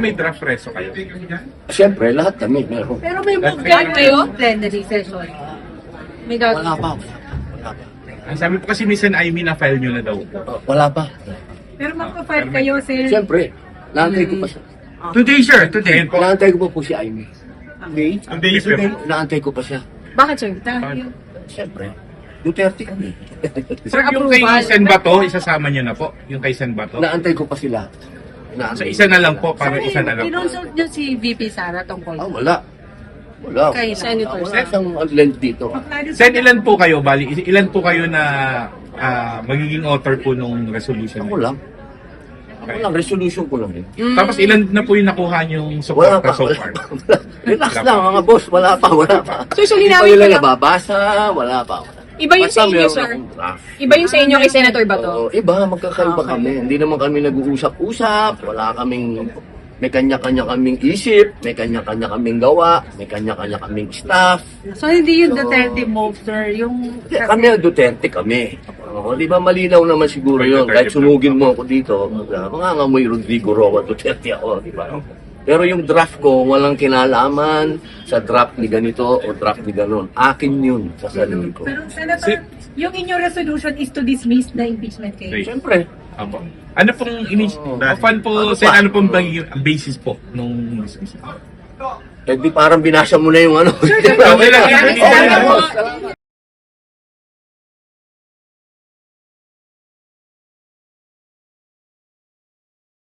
May draft reso kayo. Siyempre, lahat kami meron. Pero may movement kayo, plenary session. May Wala gagawin. pa. Wala pa. Ang sabi po kasi ni Sen Aimee na file nyo na daw. Wala pa. Pero magpa-file kayo, sir. Siyempre, naantay ko pa siya. Today, sir. Today. Po. Naantay ko pa po si Amy. Okay? Today, sir. Naantay ko pa siya. Bakit, sir? Dahil Siyempre, Duterte kami. Sir, yung kay Sen Bato, isasama nyo na po. Yung kay Sen Bato. Naantay ko pa sila. So, isa na lang po. Para isa na lang po. kinonsult nyo si VP Sara tungkol. Wala. Wala. Kay Senator Wala siyang length dito. Sen, ilan po kayo? Bali, ilan po kayo na magiging author po nung resolution? Ako lang. Ako lang, resolution ko lang yun. Tapos ilan na po yung nakuha yung Wala support pa, so wala far? pa. Relax lang mga boss, wala pa. So, Hindi pa linawin nila ko lang. nababasa, wala pa. Iba yung Basta sa inyo, meron sir. akong draft. Iba yung sa inyo kay Senator Bato. Oo, iba, magkakaiba kami. Hindi naman kami nag-uusap-usap, wala kaming, may kanya-kanya kaming isip, may kanya-kanya kaming gawa, may kanya-kanya kaming staff. So, hindi yung Duterte move, sir. Yung... Kami, Duterte kami. Oo, di ba malinaw naman siguro yun. Kahit sunugin mo ako dito, mga ngamoy Rodrigo Roa Duterte ako, di ba? Pero yung draft ko, walang kinalaman sa draft ni ganito o draft ni ganon. Akin yun, sa sarili ko. Pero, Senator, yung inyong resolution is to dismiss the impeachment case. Siyempre, Apo. Ano pong fan po, Ano Sen, pa? ano pong magiging basis po nung discussion? eh di parang binasa mo na yung ano. Okay lang, Okay, okay lang. boss. Salamat.